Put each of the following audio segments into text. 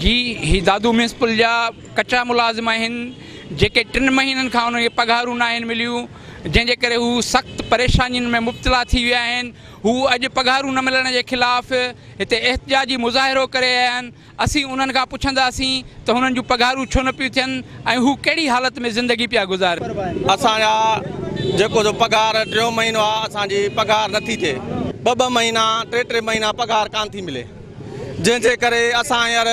जी ही दादू म्यूनसिपल जा कच्चा मुलाज़िम आहिनि जेके 3 महीननि खां उन्हनि खे पघारूं न आहिनि मिलियूं, जंहिंजे करे हू सख़्तु परेशानियुनि में मुब्तला थी विया आहिनि। हू अॼु पघारूं न मिलण जे ख़िलाफ़ हिते एहतिजाजी मुज़ाहिरो करे आया आहिनि। असीं उन्हनि खां पुछंदासीं त हुननि जूं पघारूं छो न पियूं थियनि ऐं हू कहिड़ी हालत में ज़िंदगी पिया गुज़ारनि। असांजा जेको जो पघार 3 महीनो आहे, असांजी पघार नथी थिए। 2 महीना 3 महीना पघार कान थी मिले, जंहिंजे करे असां हींअर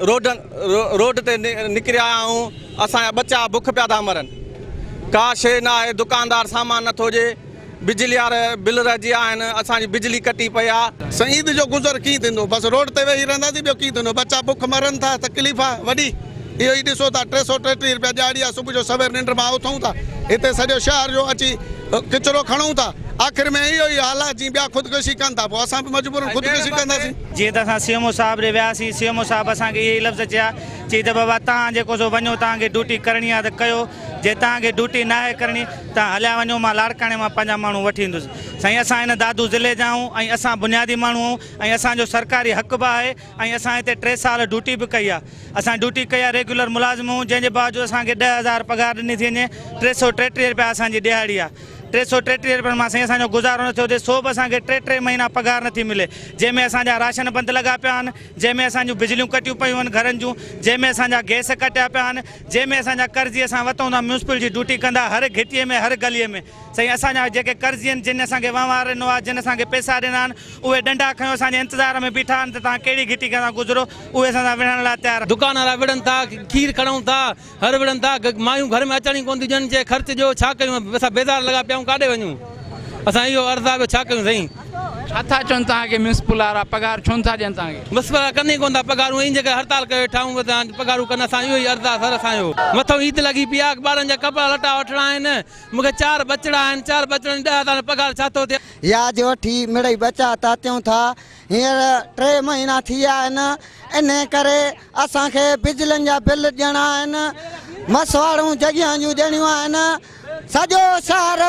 रोड ते निकिरिया आहियूं। असांजा बच्चा बुख पिया था मरनि, का शइ न आहे, दुकानदार सामान नथो ॾिए, बिजली वारे बिल रहिजी विया आहिनि, असांजी बिजली कटी पई आहे। ईद जो गुज़र कीअं थींदो? बसि रोड ते वेही रहंदासीं, ॿियो कीअं थींदो? बच्चा बुख मरनि था, तकलीफ़ आहे वॾी। इहो ई ॾिसो था, 333 रुपया ॾियारी आहे, सुबुह जो सवेर निंड मां उथूं था, हिते सॼो शहर जो अची किचिरो खणूं था। आख़िर में इहो ई हाल आहे, जीअं ॿिया ख़ुदकुशी कनि था, पोइ असां बि मजबूरन ख़ुदकुशी कंदासीं। जीअं त असां सीएमओ साहिब ॾे वियासीं, सीएमओ साहिब असांखे इहे लफ़्ज़ चया, चई त बाबा तव्हां जेको सो वञो, तव्हांखे ड्यूटी करणी आहे त कयो, जे तव्हांखे ड्यूटी न आहे करणी तव्हां हलिया वञो, मां लाड़काणे मां 5 माण्हू वठी ईंदुसि। साईं, असां हिन दादू ज़िले जा आहियूं ऐं असां बुनियादी माण्हू आहियूं ऐं असांजो सरकारी हक़ बि आहे ऐं असां हिते 3 साल ड्यूटी बि कई आहे। असां ड्यूटी कई आहे, रेगुलर मुलाज़िम आहियूं, जंहिंजे बावजूदि असांखे 10,000 पघार ॾिनी थी वञे। 333 रुपया असांजी ॾियारी आहे। 333 रुपये मां साईं असांजो गुज़ारो नथो थिए। सो बि असांखे 3 महीना पघार नथी मिले, जंहिंमें असांजा राशन बंदि लॻा पिया आहिनि, जंहिंमें असांजूं बिजलियूं कटियूं पियूं आहिनि घरनि जूं, जंहिंमें असांजा गैस कटिया पिया आहिनि, जंहिंमें असांजा कर्ज़ी असां वरितऊं था म्यूनसिपल जी ड्यूटी कंदा हर घिटीअ में, हर गलीअ में। साईं, असांजा जेके कर्ज़ी आहिनि, जिन असांखे वहिंवार ॾिनो आहे, जिन असांखे पैसा ॾिना आहिनि, उहे डंडा खयो असांजे इंतज़ार में बीठा आहिनि त तव्हां कहिड़ी घिटी खां गुज़रो, उहे असां सां विढ़ण लाइ तयारु। दुकान वारा विढ़नि था, खीर खणूं था, हर विढ़नि था, मायूं घर में अचण ई कोन थियूं ॾियनि, जे ख़र्च जो छा कयूं? असां बेज़ार लॻा पिया आहियूं, काॾे वञूं? असां इहो अर्ज़ु आहे, छा कयूं साईं? छा था चवनि तव्हांखे म्यूनसिपल वारा पघार छो नथा ॾियनि तव्हांखे? मुंसिपल वारा कनि ई कोन था पघारूं, इन जेके हड़ताल करे वेठा आहियूं, पघारूं कनि। असां इहो ई अर्ज़ु आहे सर असांजो। मथां ईद लॻी पई आहे, ॿारनि जा कपिड़ा लटा वठिणा आहिनि, मूंखे 4 बचड़ा आहिनि, 4 बचड़नि 10,000 पघार छा थो थिए? यादि वठी मिड़ई बचा था थियूं था। हींअर 3 महीना थी विया आहिनि, इन करे असांखे बिजलियुनि जा बिल ॾियणा आहिनि, मसवाड़ूं जॻहियूं जूं ॾियणियूं आहिनि। सॼो शहर,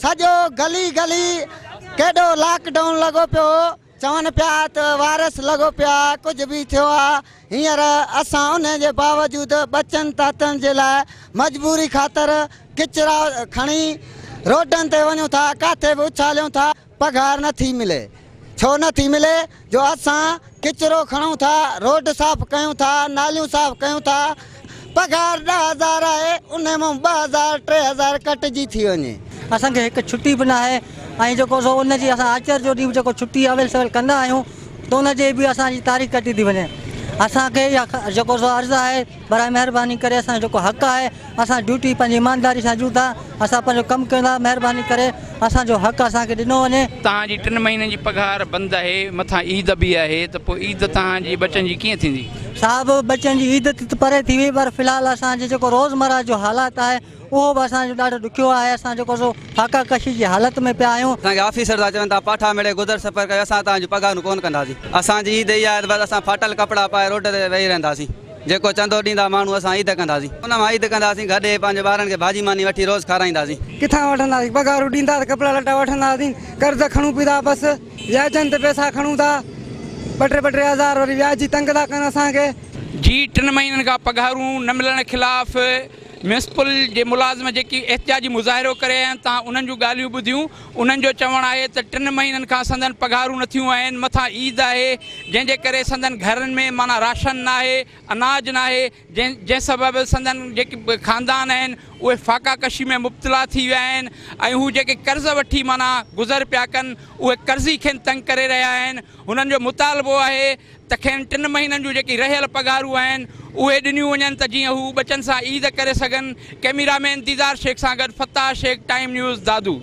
सॼो गली गली केॾो लॉकडाउन लॻो पियो, चवनि पिया त वायरस लॻो पिया, कुझु बि थियो आहे। हींअर असां उन जे बावजूदि बचनि तातनि जे लाइ मजबूरी ख़ातिर किचिरा खणी रोडनि ते वञूं था, किथे बि उछालियूं था, पघार नथी मिले। छो नथी मिले? जो असां किचिरो खणूं था, रोड साफ़ कयूं था, नालियूं साफ़ कयूं था, पघार 10,000 आहे, उन मां 2,000 3,000 कटिजी थी वञे। असांखे हिकु छुट्टी बि न आहे ऐं जेको सो उनजी असां आचर जो ॾींहुं जेको छुट्टी अवेल सवेल कंदा आहियूं त उनजे बि असांजी तारीख़ कटी थी वञे। असांखे जेको सो अर्ज़ु आहे, बराए महिरबानी करे असांजो जेको हक़ आहे, असां ड्यूटी पंहिंजी ईमानदारी सां ॾियूं था, असां पंहिंजो कमु कयूं था, महिरबानी करे असांजो हक़ असांखे ॾिनो वञे। तव्हांजी 3 महीननि जी पघार बंदि आहे, मथां ईद बि आहे, त पोइ ईद तव्हांजी बचनि जी कीअं थींदी? साहिबु, बचनि जी ईद त परे थी वई, पर फ़िलहालु असांजे जेको रोज़मर्रा जो हालात आहे उहो बि असांजो ॾाढो ॾुखियो आहे। असां जेको सो फाका कशी जी हालत में पिया आहियूं। असांखे ऑफिसर था चवनि था पाठा मिड़े गुज़र सफ़र करे, असां तव्हांजूं पघारूं कोन कंदासीं। असांजी ईद इहा आहे, बसि असां फाटल कपिड़ा पाए रोड ते वेही रहंदासीं, जेको चंदो ॾींदा माण्हू असां ईद कंदासीं, उन मां ईद कंदासीं, गॾे पंहिंजे ॿारनि खे भाॼी मानी वठी रोज़ खाराईंदासीं। किथां वठंदासीं? पघारूं ॾींदा त कपिड़ा लटा वठंदासीं, कर्ज़ खणूं पिया था, बसि व्याजनि ते पैसा खणूं था, 2-2 हज़ार वरी व्याजी तंग था कनि असांखे। जी 3 महीननि खां पघारूं न मिलण जे ख़िलाफ़ म्यूनसिपल जे मुलाज़िम जेकी एहतिजाजी मुज़ाहिरो करे आहिनि, तव्हां उन्हनि जूं ॻाल्हियूं ॿुधियूं। उन्हनि जो चवणु आहे त 3 महीननि खां संदनि पघारूं नथियूं आहिनि, मथां ईद आहे, जंहिंजे करे संदनि घरनि में माना राशन न आहे, अनाज न आहे, जंहिं सबबु संदनि जेके ख़ानदान आहिनि उहे फाका कशी में मुब्तला थी विया आहिनि ऐं हू जेके कर्ज़ वठी माना गुज़र पिया कनि, उहे कर्ज़ी खेनि तंग करे रहिया आहिनि। हुननि जो मुतालबो आहे त खेनि 3 महीननि जूं जेकी रहियल पघारूं आहिनि उहे ॾिनियूं वञनि, त जीअं हू बचनि सां ईद करे सघनि। कैमरामैन दीदार शेख सां गॾु फताह शेख, टाइम न्यूज़, दादू।